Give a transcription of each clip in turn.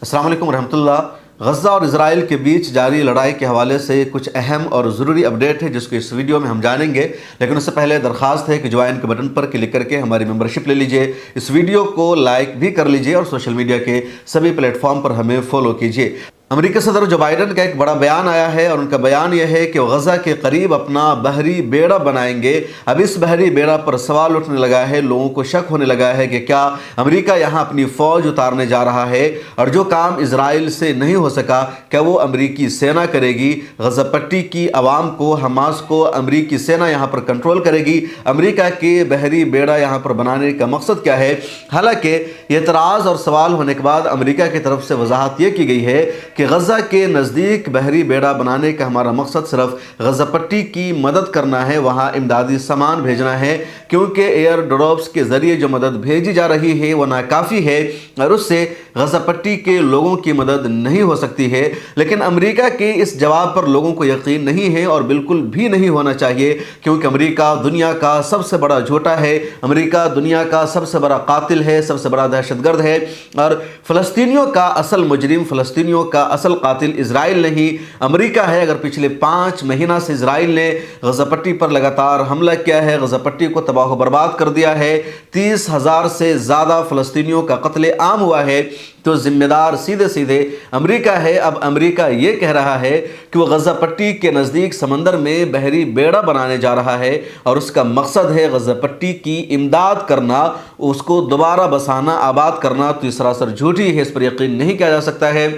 अस्सलाम वालेकुम रहमतुल्लाह। गज़ा और इसराइल के बीच जारी लड़ाई के हवाले से कुछ अहम और ज़रूरी अपडेट है जिसको इस वीडियो में हम जानेंगे। लेकिन उससे पहले दरख्वास्त है कि ज्वाइन के बटन पर क्लिक करके हमारी मेंबरशिप ले लीजिए, इस वीडियो को लाइक भी कर लीजिए और सोशल मीडिया के सभी प्लेटफॉर्म पर हमें फॉलो कीजिए। अमेरिकी सदर जो बाइडन का एक बड़ा बयान आया है और उनका बयान यह है कि वो गज़ा के करीब अपना बहरी बेड़ा बनाएंगे। अब इस बहरी बेड़ा पर सवाल उठने लगा है, लोगों को शक होने लगा है कि क्या अमेरिका यहाँ अपनी फ़ौज उतारने जा रहा है और जो काम इजराइल से नहीं हो सका क्या वो अमेरिकी सेना करेगी। गज़ा पट्टी की आवाम को, हमास को अमेरिकी सेना यहाँ पर कंट्रोल करेगी। अमेरिका के बहरी बेड़ा यहाँ पर बनाने का मकसद क्या है। हालांकि एतराज़ और सवाल होने के बाद अमेरिका की तरफ से वजाहत ये की गई है कि गज़ा के नज़दीक बहरी बेड़ा बनाने का हमारा मकसद सिर्फ गज़ा पट्टी की मदद करना है, वहाँ इमदादी सामान भेजना है, क्योंकि एयर ड्रॉप्स के ज़रिए जो मदद भेजी जा रही है वह नाकाफ़ी है और उससे गज़ा पट्टी के लोगों की मदद नहीं हो सकती है। लेकिन अमेरिका के इस जवाब पर लोगों को यकीन नहीं है और बिल्कुल भी नहीं होना चाहिए, क्योंकि अमेरिका दुनिया का सबसे बड़ा झूठा है, अमेरिका दुनिया का सबसे बड़ा कातिल है, सबसे बड़ा दहशतगर्द है और फ़लस्तीनियों का असल मुजरिम, फ़लस्तीनियों का असल कातिल इजराइल नहीं अमेरिका है। अगर पिछले 5 महीना से इजराइल ने गज़ा पट्टी पर लगातार हमला किया है, गज़ा पट्टी को तबाह बर्बाद कर दिया है, 30,000 से ज़्यादा फ़लस्तीनियों का कत्ले आम हुआ है, तो जिम्मेदार सीधे सीधे अमेरिका है। अब अमेरिका ये कह रहा है कि वो गज़ा पट्टी के नज़दीक समंदर में बहरी बेड़ा बनाने जा रहा है और उसका मकसद है गज़ा पट्टी की इमदाद करना, उसको दोबारा बसाना, आबाद करना। तो ये सरासर झूठी है, इस पर यकीन नहीं किया जा सकता है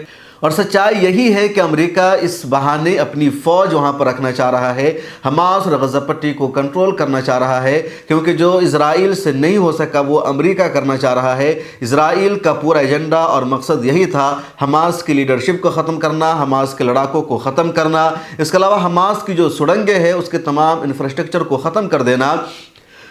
और सच्चाई यही है कि अमेरिका इस बहाने अपनी फ़ौज वहाँ पर रखना चाह रहा है, हमास और गज़ा पट्टी को कंट्रोल करना चाह रहा है, क्योंकि जो इजराइल से नहीं हो सका वो अमेरिका करना चाह रहा है। इजराइल का पूरा एजेंडा और मकसद यही था, हमास की लीडरशिप को ख़त्म करना, हमास के लड़ाकों को ख़त्म करना, इसके अलावा हमास की जो सुड़ंगें हैं उसके तमाम इंफ्रास्ट्रक्चर को ख़त्म कर देना,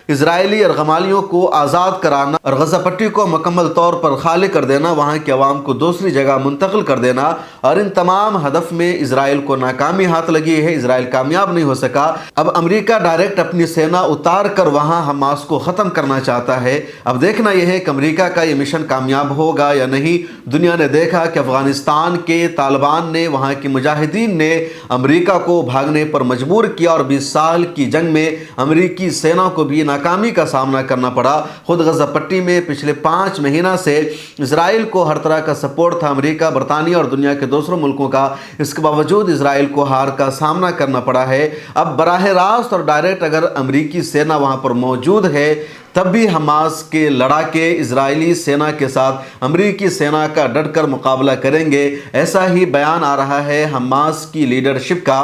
इजरायली अरगमालियों को आज़ाद कराना और गज़ा पट्टी को मुकम्मल तौर पर खाली कर देना, वहाँ के अवाम को दूसरी जगह मुंतकिल कर देना। और इन तमाम हदफ में इजराइल को नाकामी हाथ लगी है, इजराइल कामयाब नहीं हो सका। अब अमेरिका डायरेक्ट अपनी सेना उतार कर वहाँ हमास को ख़त्म करना चाहता है। अब देखना यह है कि अमेरिका का ये मिशन कामयाब होगा या नहीं। दुनिया ने देखा कि अफ़गानिस्तान के तालिबान ने, वहाँ के मुजाहिदीन ने अमेरिका को भागने पर मजबूर किया और 20 साल की जंग में अमेरिकी सेना को भी नाकामी का सामना करना पड़ा। खुद गज़ा पट्टी में पिछले 5 महीना से इजराइल को हर तरह का सपोर्ट था, अमेरिका, बरतानिया और दुनिया के दूसरों मुल्कों का, इसके बावजूद इजराइल को हार का सामना करना पड़ा है। अब बराह रास्त और डायरेक्ट अगर अमेरिकी सेना वहाँ पर मौजूद है तब भी हमास के लड़ाके इजरायली सेना के साथ अमेरिकी सेना का डटकर मुकाबला करेंगे, ऐसा ही बयान आ रहा है हमास की लीडरशिप का।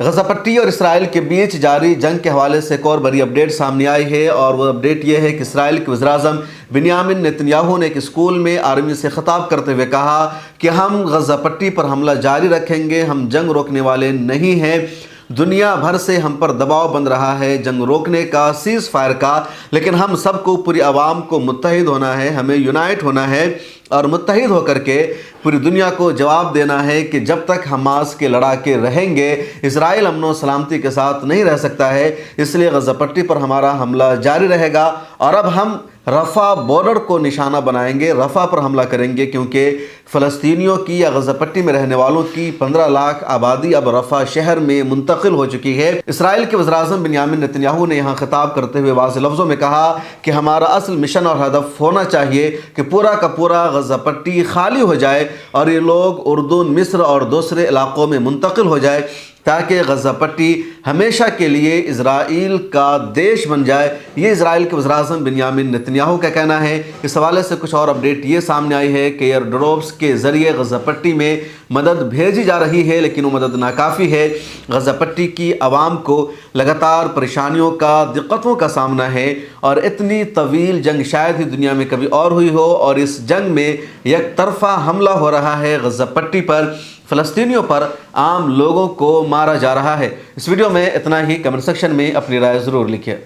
गज़ा पट्टी और इसराइल के बीच जारी जंग के हवाले से एक और बड़ी अपडेट सामने आई है और वो अपडेट ये है कि इसराइल के वज़ीर-ए-आज़म बिन्यामिन नेतन्याहू ने एक स्कूल में आर्मी से खिताब करते हुए कहा कि हम गज़ा पट्टी पर हमला जारी रखेंगे, हम जंग रोकने वाले नहीं हैं। दुनिया भर से हम पर दबाव बन रहा है जंग रोकने का, सीज़ फायर का, लेकिन हम सबको, पूरी आवाम को मुत्तहिद होना है, हमें यूनाइट होना है और मुत्तहिद होकर के पूरी दुनिया को जवाब देना है कि जब तक हमास के लड़ाके रहेंगे इजराइल अमन सलामती के साथ नहीं रह सकता है। इसलिए गज़ा पट्टी पर हमारा हमला जारी रहेगा और अब हम रफ़ा बॉर्डर को निशाना बनाएंगे, रफ़ा पर हमला करेंगे, क्योंकि फ़लस्तीनियों की या गज़ा पट्टी में रहने वालों की 15 लाख आबादी अब रफ़ा शहर में मुंतकिल हो चुकी है। इसराइल के वज़ीर-ए-आज़म बिन्यामिन नेतन्याहू ने यहाँ खिताब करते हुए वाज़ेह लफ्ज़ों में कहा कि हमारा असल मिशन और हदफ होना चाहिए कि पूरा का पूरा गज़ा पट्टी खाली हो जाए और ये लोग उर्दून, मिस्र और दूसरे इलाक़ों में मुंतकिल हो जाए, ताकि गज़ा पट्टी हमेशा के लिए इजराइल का देश बन जाए। ये इजराइल के वज़ीर-ए-आज़म बिन्यामिन नेतन्याहू का कहना है। इस हवाले से कुछ और अपडेट ये सामने आई है कि एयर ड्रॉप्स के ज़रिए गज़ा पट्टी में मदद भेजी जा रही है, लेकिन वो मदद नाकाफ़ी है। गज़ा पट्टी की आवाम को लगातार परेशानियों का, दिक्कतों का सामना है और इतनी तवील जंग शायद ही दुनिया में कभी और हुई हो और इस जंग में एक तरफ़ा हमला हो रहा है गज़ा पट्टी पर, फ़लस्तीनियों पर, आम लोगों को मारा जा रहा है। इस वीडियो में इतना ही। कमेंट सेक्शन में अपनी राय ज़रूर लिखिए।